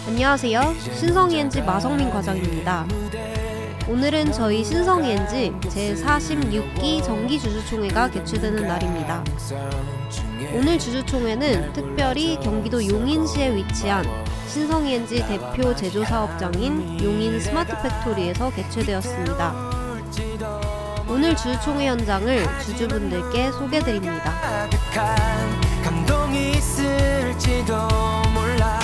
안녕하세요. 신성이엔지 마성민 과장입니다. 오늘은 저희 신성이엔지 제46기 정기주주총회가 개최되는 날입니다. 오늘 주주총회는 특별히 경기도 용인시에 위치한 신성이엔지 대표 제조사업장인 용인 스마트팩토리에서 개최되었습니다. 오늘 주주총회 현장을 주주분들께 소개드립니다. 감동이 있을지도 몰라.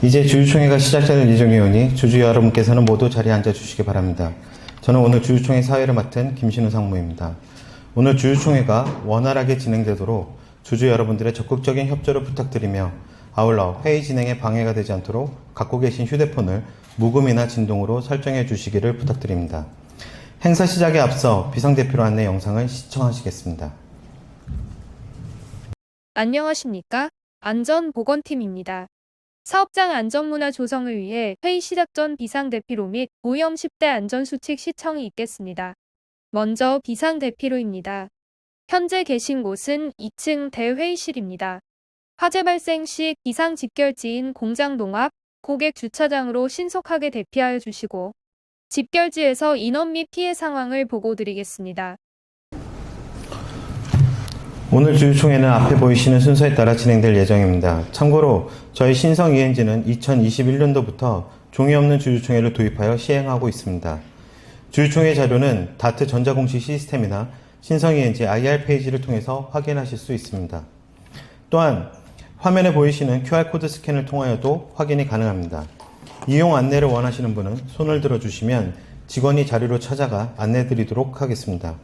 이제 주주총회가 시작될 예정이 오니 주주 여러분께서는 모두 자리에 앉아 주시기 바랍니다. 저는 오늘 주주총회 사회를 맡은 김신우 상무입니다. 오늘 주주총회가 원활하게 진행되도록 주주 여러분들의 적극적인 협조를 부탁드리며 아울러 회의 진행에 방해가 되지 않도록 갖고 계신 휴대폰을 무음이나 진동으로 설정해 주시기를 부탁드립니다. 행사 시작에 앞서 비상대표로 안내 영상을 시청하시겠습니다. 안녕하십니까? 안전보건팀입니다. 사업장 안전문화 조성을 위해 회의 시작 전 비상대피로 및 오염 10대 안전수칙 시청이 있겠습니다. 먼저 비상대피로입니다. 현재 계신 곳은 2층 대회의실입니다. 화재 발생 시 비상집결지인 공장동 앞 고객 주차장으로 신속하게 대피하여 주시고 집결지에서 인원 및 피해 상황을 보고드리겠습니다. 오늘 주주총회는 앞에 보이시는 순서에 따라 진행될 예정입니다. 참고로 저희 신성이엔지는 2021년도부터 종이 없는 주주총회를 도입하여 시행하고 있습니다. 주주총회 자료는 다트 전자공시 시스템이나 신성이엔지 IR 페이지를 통해서 확인하실 수 있습니다. 또한 화면에 보이시는 QR코드 스캔을 통하여도 확인이 가능합니다. 이용 안내를 원하시는 분은 손을 들어주시면 직원이 자리로 찾아가 안내드리도록 하겠습니다.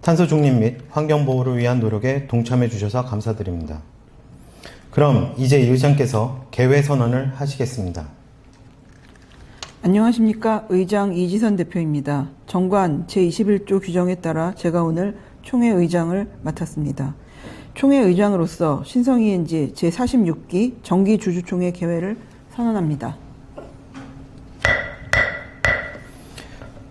탄소 중립 및 환경보호를 위한 노력에 동참해 주셔서 감사드립니다. 그럼 이제 의장께서 개회 선언을 하시겠습니다. 안녕하십니까. 의장 이지선 대표입니다. 정관 제21조 규정에 따라 제가 오늘 총회 의장을 맡았습니다. 총회 의장으로서 신성이엔지 제46기 정기주주총회 개회를 선언합니다.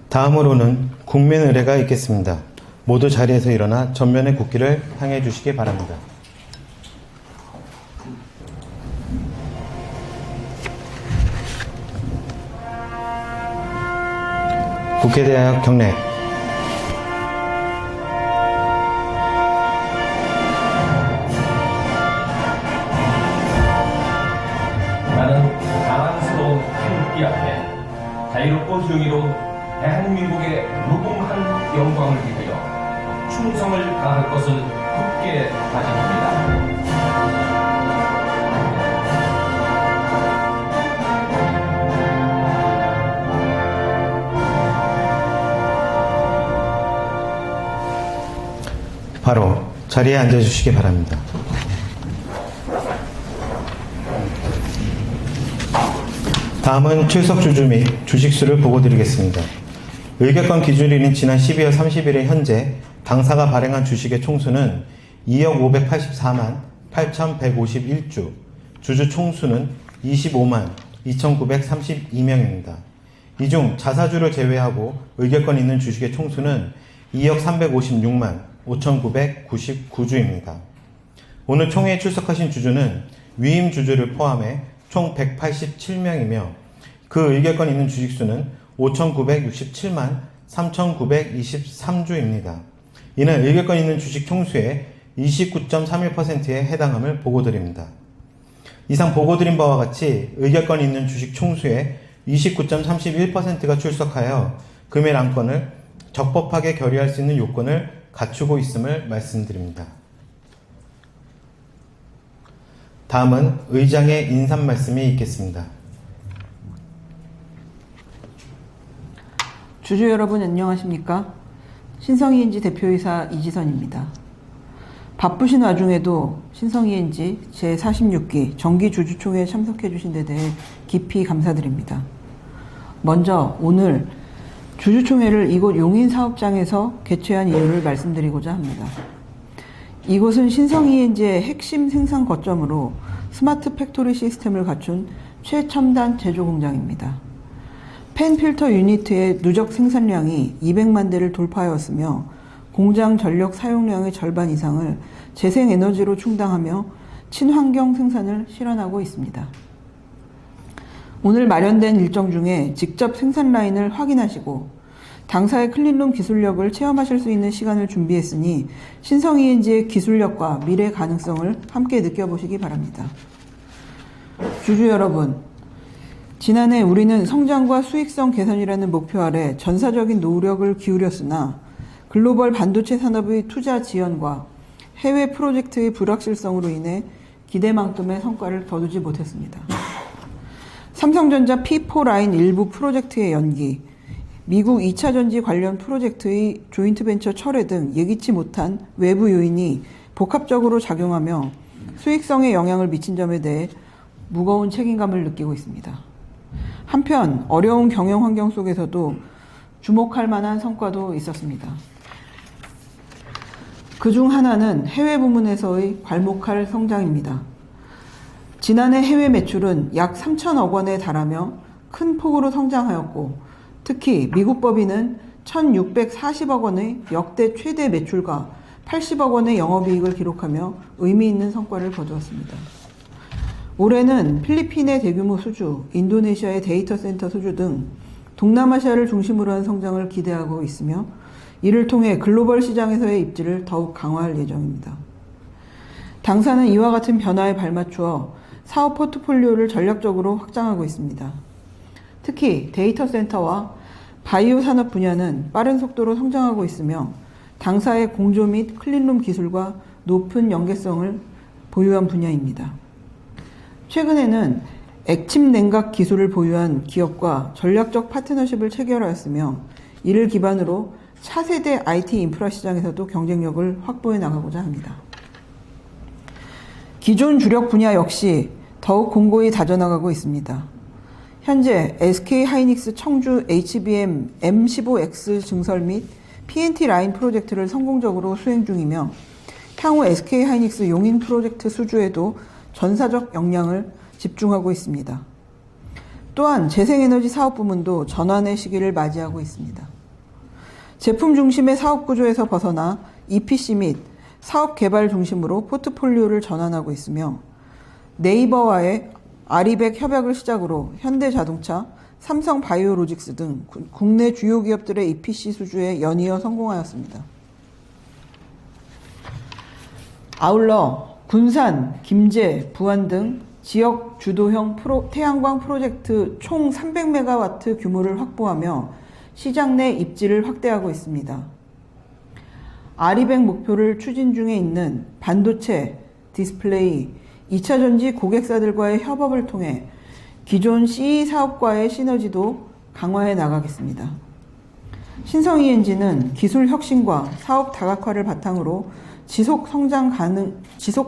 다음으로는 국민의례가 있겠습니다. 모두 자리에서 일어나 전면의 국기를 향해 주시기 바랍니다. 국회대학 경례. 나는 자랑스러운 태극기 앞에 자유롭고 정의로 대한민국의 무궁한 영광을 위하여 충성을 다할 것을 굳게 다짐합니다. 바로 자리에 앉아주시기 바랍니다. 다음은 출석 주주 및 주식수를 보고드리겠습니다. 의결권 기준일인 지난 12월 30일에 현재 당사가 발행한 주식의 총수는 2억 584만 8,151주, 주주 총수는 25만 2,932명입니다. 이 중 자사주를 제외하고 의결권 있는 주식의 총수는 2억 356만 5,999주입니다. 오늘 총회에 출석하신 주주는 위임 주주를 포함해 총 187명이며 그 의결권 있는 주식수는 5,967만 3,923주입니다. 이는 의결권 있는 주식 총수의 29.31%에 해당함을 보고드립니다. 이상 보고드린 바와 같이 의결권 있는 주식 총수의 29.31%가 출석하여 금일 안건을 적법하게 결의할 수 있는 요건을 갖추고 있음을 말씀드립니다. 다음은 의장의 인사 말씀이 있겠습니다. 주주 여러분 안녕하십니까? 신성이엔지 대표이사 이지선입니다. 바쁘신 와중에도 신성이엔지 제46기 정기주주총회에 참석해 주신 데 대해 깊이 감사드립니다. 먼저 오늘 주주총회를 이곳 용인사업장에서 개최한 이유를 말씀드리고자 합니다. 이곳은 신성이엔지의 핵심 생산 거점으로 스마트 팩토리 시스템을 갖춘 최첨단 제조 공장입니다. 펜 필터 유니트의 누적 생산량이 200만 대를 돌파하였으며 공장 전력 사용량의 절반 이상을 재생에너지로 충당하며 친환경 생산을 실현하고 있습니다. 오늘 마련된 일정 중에 직접 생산 라인을 확인하시고 당사의 클린룸 기술력을 체험하실 수 있는 시간을 준비했으니 신성 ENG의 기술력과 미래 가능성을 함께 느껴보시기 바랍니다. 주주 여러분, 지난해 우리는 성장과 수익성 개선이라는 목표 아래 전사적인 노력을 기울였으나 글로벌 반도체 산업의 투자 지연과 해외 프로젝트의 불확실성으로 인해 기대만큼의 성과를 거두지 못했습니다. 삼성전자 P4 라인 일부 프로젝트의 연기, 미국 2차 전지 관련 프로젝트의 조인트 벤처 철회 등 예기치 못한 외부 요인이 복합적으로 작용하며 수익성에 영향을 미친 점에 대해 무거운 책임감을 느끼고 있습니다. 한편 어려운 경영 환경 속에서도 주목할 만한 성과도 있었습니다. 그중 하나는 해외 부문에서의 괄목할 성장입니다. 지난해 해외 매출은 약 3천억 원에 달하며 큰 폭으로 성장하였고 특히 미국 법인은 1,640억 원의 역대 최대 매출과 80억 원의 영업이익을 기록하며 의미 있는 성과를 거두었습니다. 올해는 필리핀의 대규모 수주, 인도네시아의 데이터 센터 수주 등 동남아시아를 중심으로 한 성장을 기대하고 있으며 이를 통해 글로벌 시장에서의 입지를 더욱 강화할 예정입니다. 당사는 이와 같은 변화에 발맞추어 사업 포트폴리오를 전략적으로 확장하고 있습니다. 특히 데이터 센터와 바이오 산업 분야는 빠른 속도로 성장하고 있으며 당사의 공조 및 클린룸 기술과 높은 연계성을 보유한 분야입니다. 최근에는 액침 냉각 기술을 보유한 기업과 전략적 파트너십을 체결하였으며 이를 기반으로 차세대 IT 인프라 시장에서도 경쟁력을 확보해 나가고자 합니다. 기존 주력 분야 역시 더욱 공고히 다져나가고 있습니다. 현재 SK하이닉스 청주 HBM M15X 증설 및 PNT 라인 프로젝트를 성공적으로 수행 중이며 향후 SK하이닉스 용인 프로젝트 수주에도 전사적 역량을 집중하고 있습니다. 또한 재생에너지 사업 부문도 전환의 시기를 맞이하고 있습니다. 제품 중심의 사업 구조에서 벗어나 EPC 및 사업 개발 중심으로 포트폴리오를 전환하고 있으며 네이버와의 아리백 협약을 시작으로 현대자동차, 삼성바이오로직스 등 국내 주요 기업들의 EPC 수주에 연이어 성공하였습니다. 아울러 군산, 김제, 부안 등 지역 주도형 태양광 프로젝트 총 300메가와트 규모를 확보하며 시장 내 입지를 확대하고 있습니다. 아리백 목표를 추진 중에 있는 반도체, 디스플레이, 2차 전지 고객사들과의 협업을 통해 기존 CE 사업과의 시너지도 강화해 나가겠습니다. 신성 ENG는 기술 혁신과 사업 다각화를 바탕으로 지속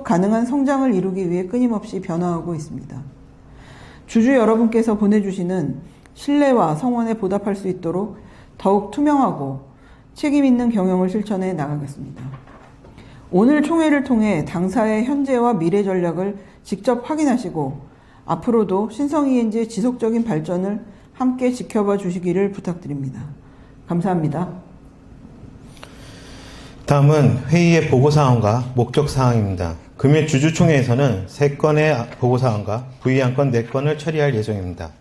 가능한 성장을 이루기 위해 끊임없이 변화하고 있습니다. 주주 여러분께서 보내주시는 신뢰와 성원에 보답할 수 있도록 더욱 투명하고 책임 있는 경영을 실천해 나가겠습니다. 오늘 총회를 통해 당사의 현재와 미래 전략을 직접 확인하시고 앞으로도 신성 ENG의 지속적인 발전을 함께 지켜봐 주시기를 부탁드립니다. 감사합니다. 다음은 회의의 보고사항과 목적사항입니다. 금일 주주총회에서는 3건의 보고사항과 부의안건 4건을 처리할 예정입니다.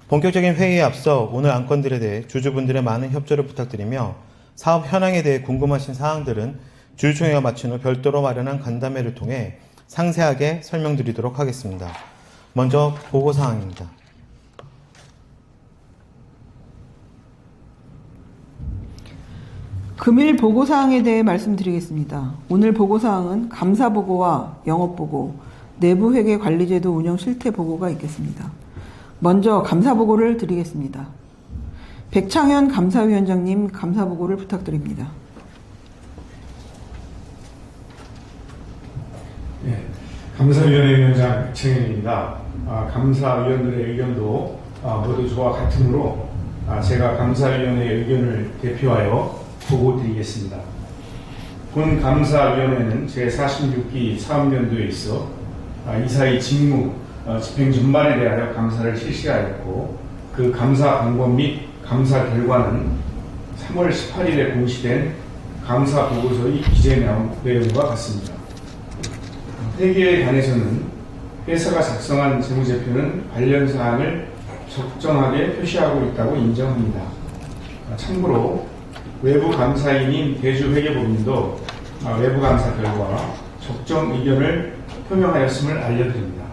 본격적인 회의에 앞서 오늘 안건들에 대해 주주분들의 많은 협조를 부탁드리며 사업 현황에 대해 궁금하신 사항들은 주주총회가 마친 후 별도로 마련한 간담회를 통해 상세하게 설명드리도록 하겠습니다. 먼저 보고사항입니다. 금일 보고사항에 대해 말씀드리겠습니다. 오늘 보고사항은 감사보고와 영업보고, 내부회계 관리제도 운영 실태보고가 있겠습니다. 먼저 감사보고를 드리겠습니다. 백창현 감사위원장님 감사보고를 부탁드립니다. 네, 감사위원회 위원장 백창현입니다. 감사위원들의 의견도 모두 저와 같으므로 제가 감사위원회의 의견을 대표하여 보고드리겠습니다. 본 감사위원회는 제46기 사업연도에 있어 이사의 직무, 집행 전반에 대하여 감사를 실시하였고 그 감사 방법 및 감사 결과는 3월 18일에 공시된 감사 보고서의 기재 내용과 같습니다. 회계에 관해서는 회사가 작성한 재무제표는 관련 사항을 적정하게 표시하고 있다고 인정합니다. 참고로 외부 감사인인 대주회계법인도 외부 감사 결과 적정 의견을 표명하였음을 알려드립니다.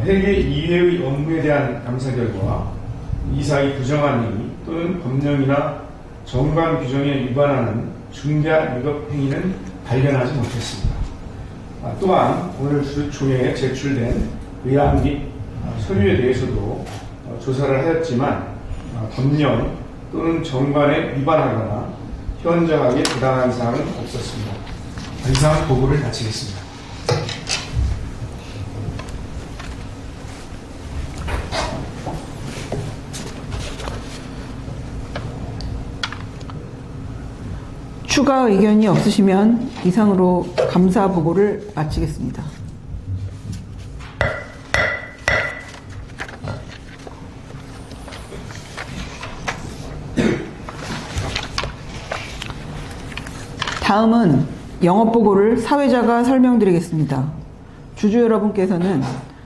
회계 이외의 업무에 대한 감사 결과 이사의 부정한 행위 또는 법령이나 정관 규정에 위반하는 중대한 위법 행위는 발견하지 못했습니다. 또한 오늘 주주총회에 제출된 의안 및 서류에 대해서도 조사를 하였지만 법령 또는 정관에 위반하거나 현저하게 부당한 사항은 없었습니다. 이상 보고를 마치겠습니다. 추가 의견이 없으시면 이상으로 감사 보고를 마치겠습니다. 다음은 영업보고를 사회자가 설명드리겠습니다. 주주 여러분께서는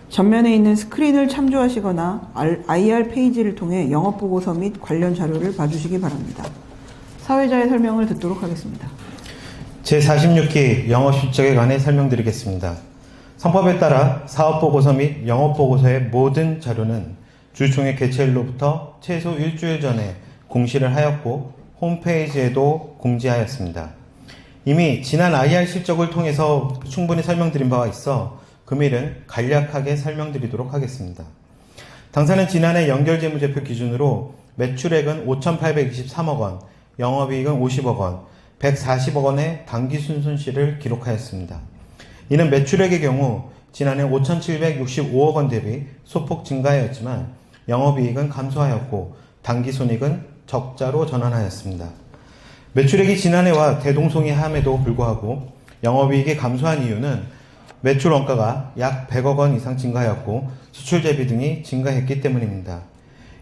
전면에 있는 스크린을 참조하시거나 IR 페이지를 통해 영업보고서 및 관련 자료를 봐주시기 바랍니다. 사회자의 설명을 듣도록 하겠습니다. 제46기 영업실적에 관해 설명드리겠습니다. 성법에 따라 사업보고서 및 영업보고서의 모든 자료는 주주총회 개최일로부터 최소 일주일 전에 공시를 하였고 홈페이지에도 공지하였습니다. 이미 지난 IR 실적을 통해서 충분히 설명드린 바가 있어 금일은 간략하게 설명드리도록 하겠습니다. 당사는 지난해 연결재무제표 기준으로 매출액은 5,823억 원, 영업이익은 50억 원, 140억 원의 당기순손실을 기록하였습니다. 이는 매출액의 경우 지난해 5,765억 원 대비 소폭 증가하였지만 영업이익은 감소하였고 당기손익은 적자로 전환하였습니다. 매출액이 지난해와 대동소이함에도 불구하고 영업이익이 감소한 이유는 매출 원가가 약 100억 원 이상 증가하였고 수출 대비 등이 증가했기 때문입니다.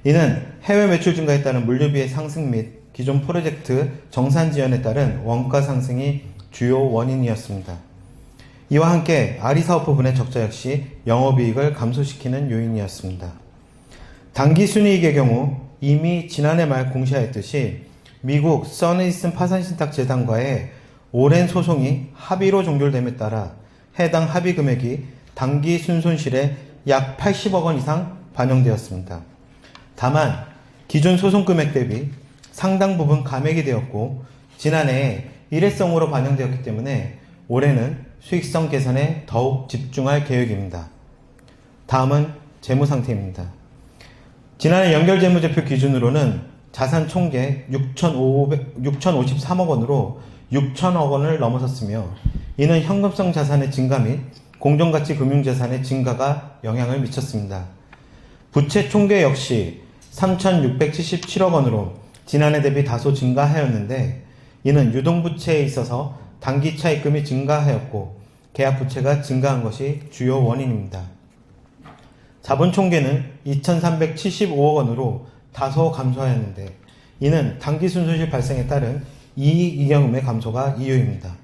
이는 해외 매출 증가에 따른 물류비의 상승 및 기존 프로젝트 정산 지연에 따른 원가 상승이 주요 원인이었습니다. 이와 함께 아리사업 부분의 적자 역시 영업이익을 감소시키는 요인이었습니다. 당기순이익의 경우 이미 지난해 말 공시하였듯이 미국 써니슨 파산신탁재단과의 오랜 소송이 합의로 종결됨에 따라 해당 합의 금액이 당기순손실에 약 80억 원 이상 반영되었습니다. 다만 기존 소송 금액 대비 상당 부분 감액이 되었고 지난해에 일회성으로 반영되었기 때문에 올해는 수익성 개선에 더욱 집중할 계획입니다. 다음은 재무 상태입니다. 지난해 연결재무제표 기준으로는 자산 총계 6,053억 원으로 6천억 원을 넘어섰으며 이는 현금성 자산의 증가 및 공정가치 금융자산의 증가가 영향을 미쳤습니다. 부채 총계 역시 3,677억 원으로 지난해 대비 다소 증가하였는데 이는 유동부채에 있어서 단기차입금이 증가하였고 계약부채가 증가한 것이 주요 원인입니다. 자본총계는 2,375억 원으로 다소 감소하였는데 이는 당기순손실 발생에 따른 이익이익금의 감소가 이유입니다.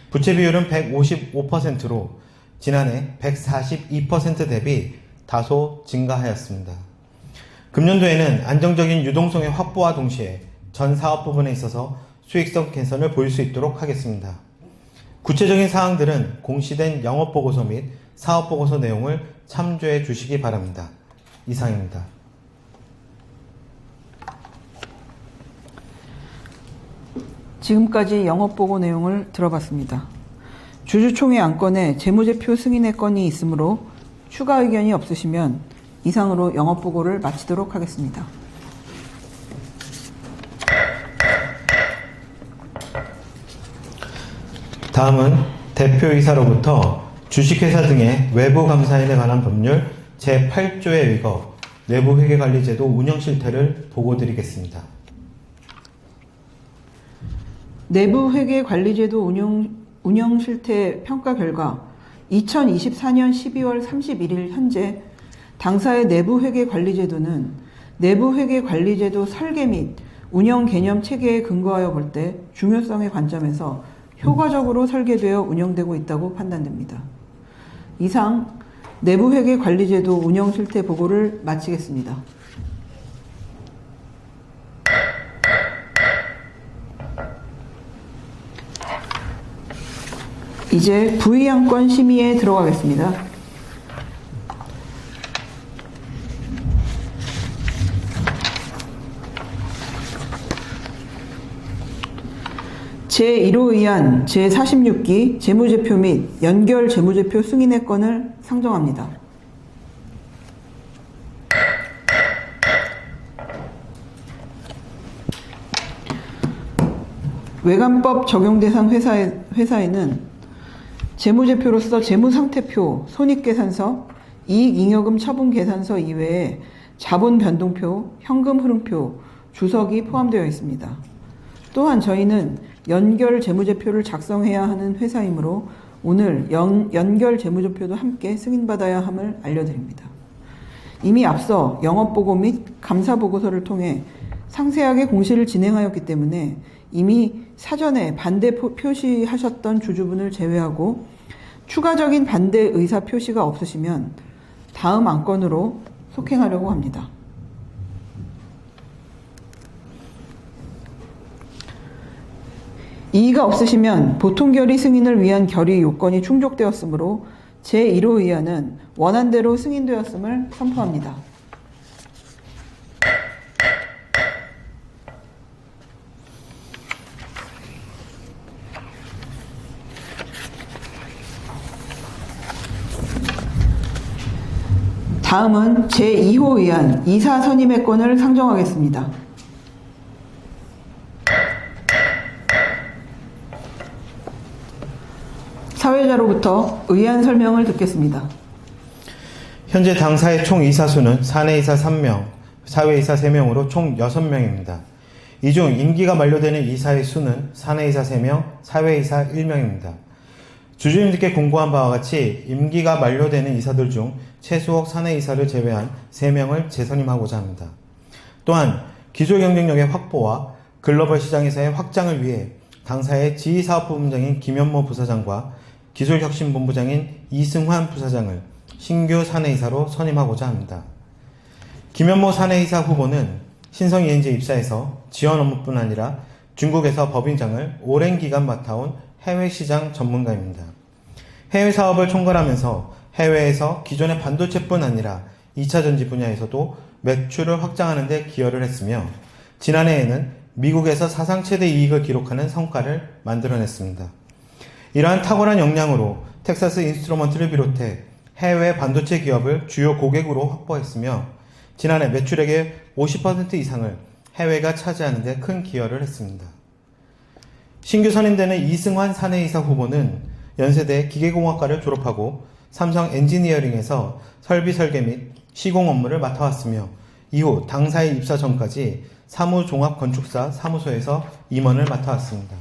부채 비율은 155%로 지난해 142% 대비 다소 증가하였습니다. 금년도에는 안정적인 유동성의 확보와 동시에 전 사업 부분에 있어서 수익성 개선을 보일 수 있도록 하겠습니다. 구체적인 사항들은 공시된 영업보고서 및 사업보고서 내용을 참조해 주시기 바랍니다. 이상입니다. 지금까지 영업보고 내용을 들어봤습니다. 주주총회 안건에 재무제표 승인의 건이 있으므로 추가 의견이 없으시면 이상으로 영업보고를 마치도록 하겠습니다. 다음은 대표이사로부터 주식회사 등의 외부 감사인에 관한 법률 제8조에 의거 내부회계관리제도 운영실태를 보고드리겠습니다. 내부회계관리제도 운영실태 평가 결과 2024년 12월 31일 현재 당사의 내부회계관리제도는 내부회계관리제도 설계 및 운영 개념 체계에 근거하여 볼 때 중요성의 관점에서 효과적으로 설계되어 운영되고 있다고 판단됩니다. 이상 내부회계관리제도 운영 실태 보고를 마치겠습니다. 이제 부의안건 심의에 들어가겠습니다. 제1호 의안 제46기 재무제표 및 연결 재무제표 승인의 건을 상정합니다. 외관법 적용 대상 회사에는 재무제표로서 재무상태표, 손익계산서, 이익잉여금 처분계산서 이외에 자본변동표, 현금흐름표, 주석이 포함되어 있습니다. 또한 저희는 연결 재무제표를 작성해야 하는 회사이므로 오늘 연결 재무제표도 함께 승인받아야 함을 알려드립니다. 이미 앞서 영업보고 및 감사보고서를 통해 상세하게 공시를 진행하였기 때문에 이미 사전에 반대 표시하셨던 주주분을 제외하고 추가적인 반대 의사 표시가 없으시면 다음 안건으로 속행하려고 합니다. 이의가 없으시면 보통결의 승인을 위한 결의 요건이 충족되었으므로 제1호 의안은 원안대로 승인되었음을 선포합니다. 다음은 제2호 의안 이사 선임의 건을 상정하겠습니다. 사회자로부터 의안 설명을 듣겠습니다. 현재 당사의 총 이사수는 사내이사 3명, 사회이사 3명으로 총 6명입니다. 이 중 임기가 만료되는 이사의 수는 사내이사 3명, 사회이사 1명입니다. 주주님들께 공고한 바와 같이 임기가 만료되는 이사들 중 최수옥 사내이사를 제외한 3명을 재선임하고자 합니다. 또한 기술 경쟁력의 확보와 글로벌 시장에서의 확장을 위해 당사의 지휘사업부본장인 김현모 부사장과 기술혁신본부장인 이승환 부사장을 신규 사내이사로 선임하고자 합니다. 김현모 사내이사 후보는 신성ENG 입사에서 지원 업무뿐 아니라 중국에서 법인장을 오랜 기간 맡아온 해외시장 전문가입니다. 해외 사업을 총괄하면서 해외에서 기존의 반도체뿐 아니라 2차 전지 분야에서도 매출을 확장하는 데 기여를 했으며 지난해에는 미국에서 사상 최대 이익을 기록하는 성과를 만들어냈습니다. 이러한 탁월한 역량으로 텍사스 인스트루먼트를 비롯해 해외 반도체 기업을 주요 고객으로 확보했으며 지난해 매출액의 50% 이상을 해외가 차지하는 데 큰 기여를 했습니다. 신규 선임되는 이승환 사내이사 후보는 연세대 기계공학과를 졸업하고 삼성 엔지니어링에서 설비 설계 및 시공 업무를 맡아왔으며 이후 당사에 입사 전까지 사무종합건축사 사무소에서 임원을 맡아왔습니다.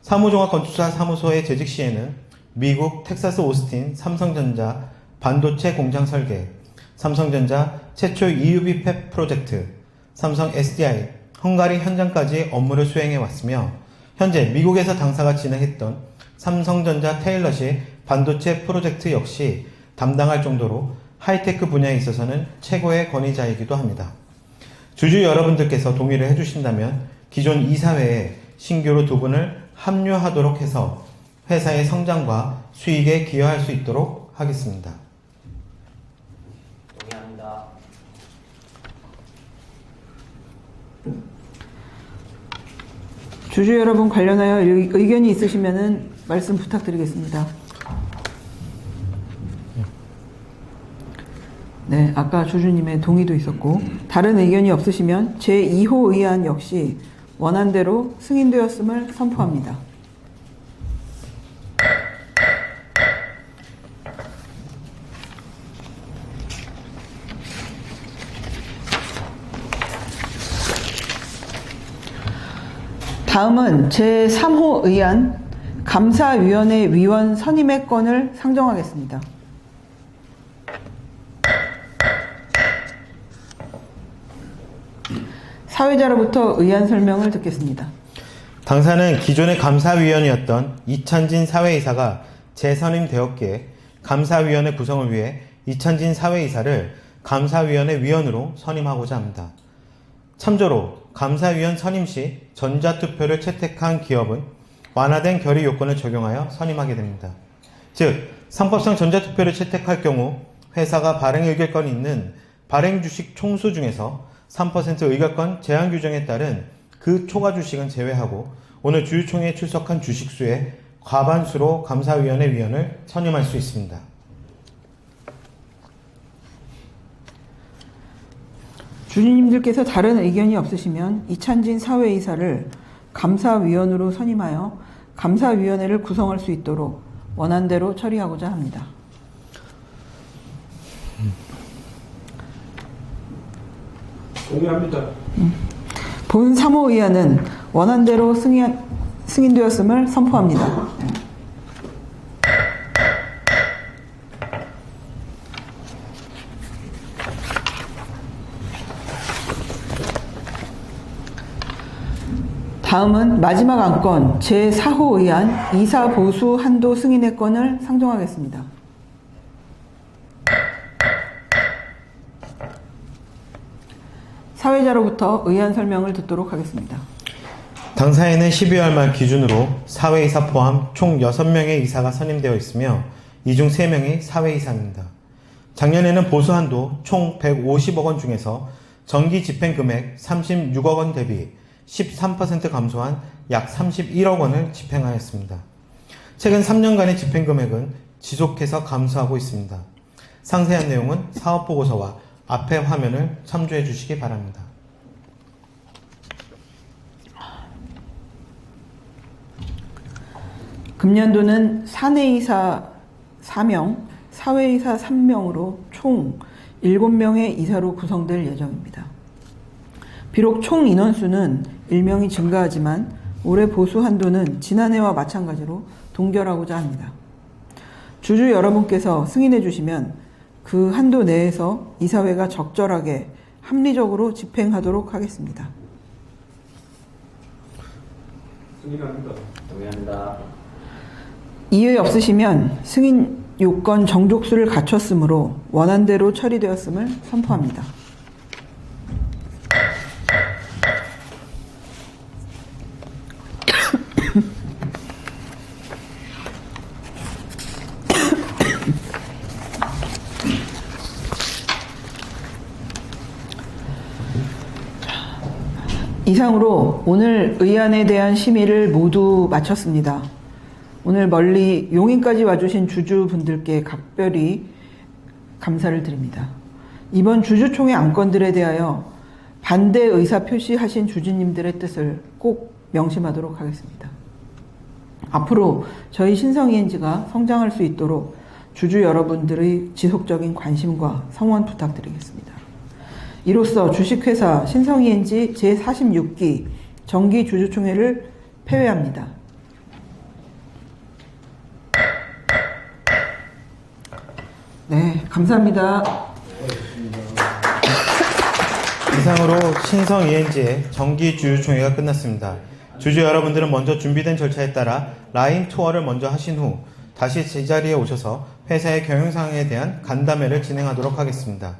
사무종합건축사 사무소에 재직 시에는 미국 텍사스 오스틴 삼성전자 반도체 공장 설계, 삼성전자 최초 EUV 팹 프로젝트, 삼성 SDI 헝가리 현장까지 업무를 수행해 왔으며 현재 미국에서 당사가 진행했던 삼성전자 테일러시 반도체 프로젝트 역시 담당할 정도로 하이테크 분야에 있어서는 최고의 권위자이기도 합니다. 주주 여러분들께서 동의를 해주신다면 기존 이사회에 신규로 2분을 합류하도록 해서 회사의 성장과 수익에 기여할 수 있도록 하겠습니다. 동의합니다. 주주 여러분 관련하여 의견이 있으시면 말씀 부탁드리겠습니다. 네, 아까 주주님의 동의도 있었고 다른 의견이 없으시면 제2호 의안 역시 원안대로 승인되었음을 선포합니다. 다음은 제3호 의안 감사위원회 위원 선임의 건을 상정하겠습니다. 사회자로부터 의안 설명을 듣겠습니다. 당사는 기존의 감사위원이었던 이찬진 사회이사가 재선임되었기에 감사위원회 구성을 위해 이찬진 사회이사를 감사위원회 위원으로 선임하고자 합니다. 참조로 감사위원 선임 시 전자투표를 채택한 기업은 완화된 결의 요건을 적용하여 선임하게 됩니다. 즉, 상법상 전자투표를 채택할 경우 회사가 발행 의결권이 있는 발행 주식 총수 중에서 3% 의결권 제한 규정에 따른 그 초과 주식은 제외하고 오늘 주주총회에 출석한 주식수의 과반수로 감사위원회 위원을 선임할 수 있습니다. 주주님들께서 다른 의견이 없으시면 이찬진 사회이사를 감사위원으로 선임하여 감사위원회를 구성할 수 있도록 원안대로 처리하고자 합니다. 동의합니다. 본 3호 의안은 원안대로 승인되었음을 선포합니다. 다음은 마지막 안건 제4호 의안 이사 보수 한도 승인의 건을 상정하겠습니다. 사회자로부터 의안 설명을 듣도록 하겠습니다. 당사에는 12월 말 기준으로 사회이사 포함 총 6명의 이사가 선임되어 있으며 이 중 3명이 사회이사입니다. 작년에는 보수한도 총 150억 원 중에서 정기 집행금액 36억 원 대비 13% 감소한 약 31억 원을 집행하였습니다. 최근 3년간의 집행금액은 지속해서 감소하고 있습니다. 상세한 내용은 사업보고서와 앞의 화면을 참조해 주시기 바랍니다. 금년도는 사내이사 4명, 사회이사 3명으로 총 7명의 이사로 구성될 예정입니다. 비록 총 인원수는 1명이 증가하지만 올해 보수 한도는 지난해와 마찬가지로 동결하고자 합니다. 주주 여러분께서 승인해 주시면 그 한도 내에서 이사회가 적절하게 합리적으로 집행하도록 하겠습니다. 승인합니다. 동의합니다. 이의 없으시면 승인 요건 정족수를 갖췄으므로 원안대로 처리되었음을 선포합니다. 이상으로 오늘 의안에 대한 심의를 모두 마쳤습니다. 오늘 멀리 용인까지 와주신 주주분들께 각별히 감사를 드립니다. 이번 주주총회 안건들에 대하여 반대 의사 표시하신 주주님들의 뜻을 꼭 명심하도록 하겠습니다. 앞으로 저희 신성ENG가 성장할 수 있도록 주주 여러분들의 지속적인 관심과 성원 부탁드리겠습니다. 이로써 주식회사 신성ENG 제46기 정기 주주총회를 폐회합니다. 네, 감사합니다. 이상으로 신성ENG의 정기 주주총회가 끝났습니다. 주주 여러분들은 먼저 준비된 절차에 따라 라인 투어를 먼저 하신 후 다시 제자리에 오셔서 회사의 경영상황에 대한 간담회를 진행하도록 하겠습니다.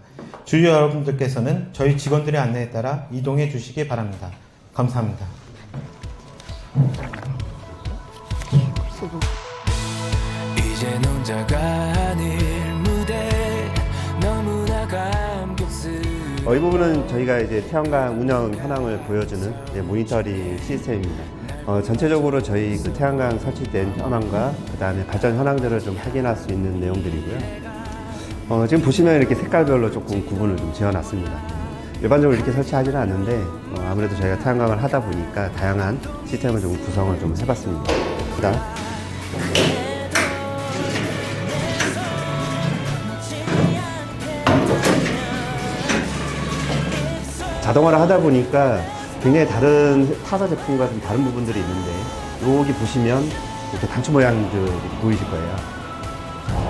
주주 여러분들께서는 저희 직원들의 안내에 따라 이동해 주시기 바랍니다. 감사합니다. 이제 혼자가 아닐 무대 너무나 감격스러워 이 부분은 저희가 이제 태양광 운영 현황을 보여주는 모니터링 시스템입니다. 전체적으로 저희 그 태양광 설치된 현황과 그 다음에 발전 현황들을 좀 확인할 수 있는 내용들이고요. 지금 보시면 이렇게 색깔별로 조금 구분을 좀 지어놨습니다. 일반적으로 이렇게 설치하지는 않는데 아무래도 저희가 태양광을 하다 보니까 다양한 시스템을 좀 구성을 좀 해봤습니다. 자동화를 하다 보니까 굉장히 다른 타사 제품과 좀 다른 부분들이 있는데 여기 보시면 이렇게 단추 모양들이 보이실 거예요.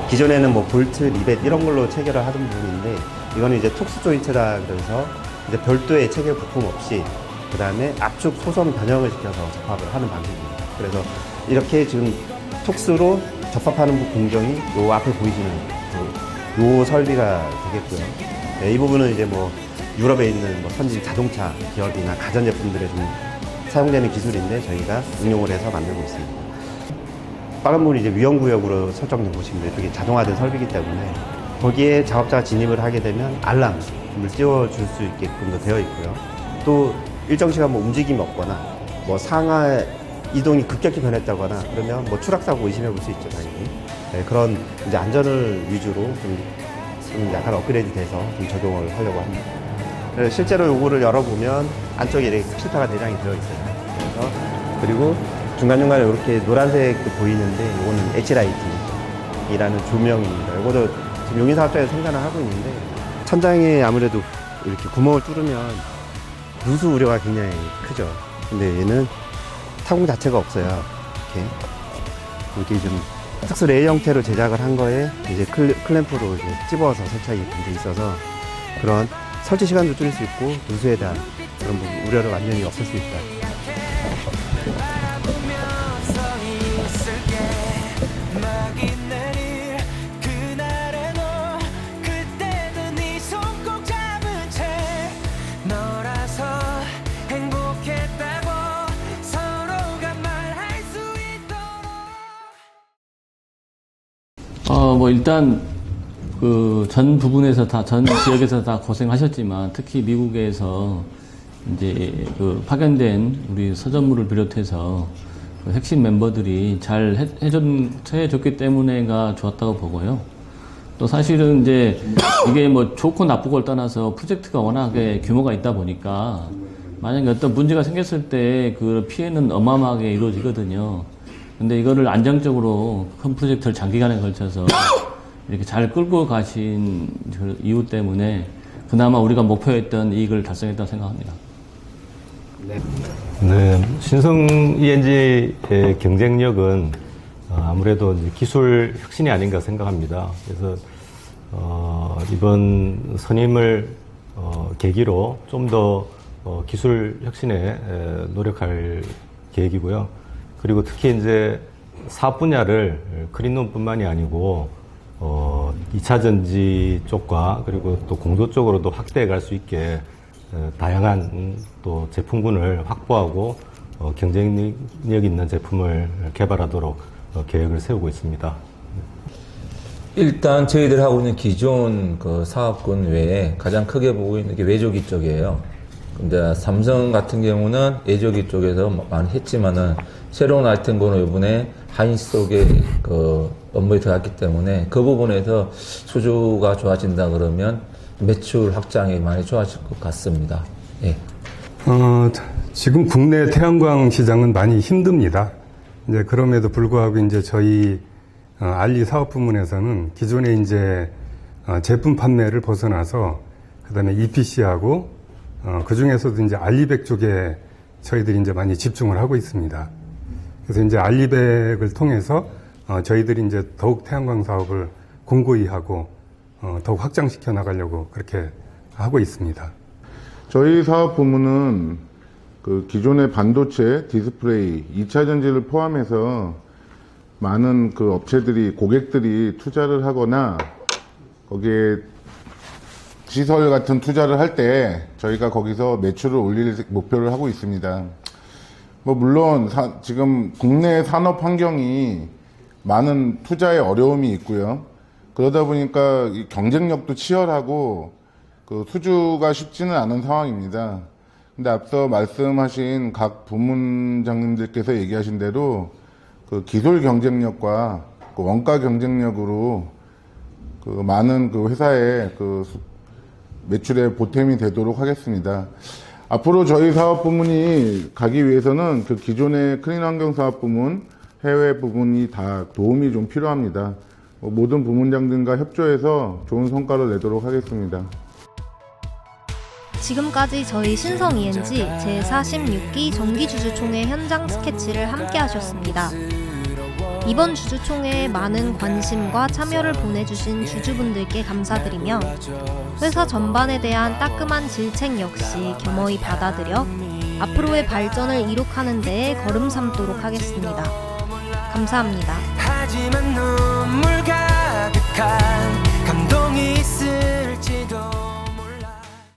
기존에는 뭐 볼트, 리벳 이런 걸로 체결을 하던 부분인데 이거는 이제 톡스 조인트라 그래서 이제 별도의 체결 부품 없이 그 다음에 압축 소선 변형을 시켜서 접합을 하는 방식입니다. 그래서 이렇게 지금 톡스로 접합하는 공정이 요 앞에 보이시는 요 설비가 되겠고요. 네, 이 부분은 이제 뭐 유럽에 있는 뭐 선진 자동차 기업이나 가전제품들에 좀 사용되는 기술인데 저희가 응용을 해서 만들고 있습니다. 빠른 부분이 이제 위험구역으로 설정된 곳입니다. 이게 자동화된 설비이기 때문에 거기에 작업자가 진입을 하게 되면 알람을 띄워줄 수 있게끔도 되어 있고요. 또 일정 시간 뭐 움직임이 없거나 뭐 상하 이동이 급격히 변했다거나 그러면 뭐 추락사고 의심해 볼 수 있죠, 당연히. 네, 그런 이제 안전을 위주로 좀 약간 업그레이드 돼서 좀 적용을 하려고 합니다. 실제로 요거를 열어보면 안쪽에 이렇게 필터가 내장이 되어 있어요. 그래서 그리고 중간중간에 이렇게 노란색 보이는데 이거는 H라이팅이라는 조명입니다. 이것도 지금 용인사업장에서 생산을 하고 있는데 천장에 아무래도 이렇게 구멍을 뚫으면 누수 우려가 굉장히 크죠. 근데 얘는 타공 자체가 없어요. 이렇게 좀 특수 레일 형태로 제작을 한 거에 이제 클램프로 이제 찝어서 설치하게 돼 있어서 그런 설치 시간도 줄일 수 있고 누수에 대한 그런 부분 우려를 완전히 없앨 수 있다. 뭐 일단 그 전 부분에서 전 지역에서 다 고생하셨지만 특히 미국에서 이제 그 파견된 우리 서전무를 비롯해서 그 핵심 멤버들이 잘 해줬기 때문에가 좋았다고 보고요. 또 사실은 이제 이게 뭐 좋고 나쁘고를 떠나서 프로젝트가 워낙에 규모가 있다 보니까 만약에 어떤 문제가 생겼을 때 그 피해는 어마어마하게 이루어지거든요. 근데 이거를 안정적으로 큰 프로젝트를 장기간에 걸쳐서 이렇게 잘 끌고 가신 그 이유 때문에 그나마 우리가 목표했던 이익을 달성했다고 생각합니다. 네, 신성 ENG의 경쟁력은 아무래도 기술 혁신이 아닌가 생각합니다. 그래서 이번 선임을 계기로 좀 더 기술 혁신에 노력할 계획이고요. 그리고 특히 이제 사업 분야를 클린룸뿐만이 아니고 2차 전지 쪽과 그리고 또 공조 쪽으로도 확대해 갈 수 있게 다양한 또 제품군을 확보하고 경쟁력 있는 제품을 개발하도록 계획을 세우고 있습니다. 일단 저희들 하고 있는 기존 그 사업군 외에 가장 크게 보고 있는 게 외조기 쪽이에요. 근데 삼성 같은 경우는 외조기 쪽에서 많이 했지만은 새로운 아이템군은 이번에 하인스 쪽에 그 업무에 들어갔기 때문에 그 부분에서 수주가 좋아진다 그러면 매출 확장이 많이 좋아질 것 같습니다. 예. 지금 국내 태양광 시장은 많이 힘듭니다. 이제 그럼에도 불구하고 이제 저희 알리 사업 부문에서는 기존에 이제 제품 판매를 벗어나서 그다음에 EPC하고 그 중에서도 이제 알리백 쪽에 저희들이 이제 많이 집중을 하고 있습니다. 그래서 이제 알리백을 통해서 저희들이 이제 더욱 태양광 사업을 공고히 하고 더욱 확장시켜 나가려고 그렇게 하고 있습니다. 저희 사업 부문은 그 기존의 반도체, 디스플레이, 2차 전지를 포함해서 많은 그 업체들이, 고객들이 투자를 하거나 거기에 시설 같은 투자를 할 때 저희가 거기서 매출을 올릴 목표를 하고 있습니다. 뭐 물론 지금 국내 산업 환경이 많은 투자에 어려움이 있고요. 그러다 보니까 이 경쟁력도 치열하고 그 수주가 쉽지는 않은 상황입니다. 근데 앞서 말씀하신 각 부문장님들께서 얘기하신 대로 그 기술 경쟁력과 그 원가 경쟁력으로 그 많은 그 회사의 그 매출에 보탬이 되도록 하겠습니다. 앞으로 저희 사업 부문이 가기 위해서는 그 기존의 클린 환경 사업 부문, 해외 부분이 다 도움이 좀 필요합니다. 모든 부문장들과 협조해서 좋은 성과를 내도록 하겠습니다. 지금까지 저희 신성 ENG 제46기 정기주주총회 현장 스케치를 함께 하셨습니다. 이번 주주총회에 많은 관심과 참여를 보내주신 주주분들께 감사드리며 회사 전반에 대한 따끔한 질책 역시 겸허히 받아들여 앞으로의 발전을 이룩하는 데에 걸음 삼도록 하겠습니다. 감사합니다. 하지만 눈물 가득한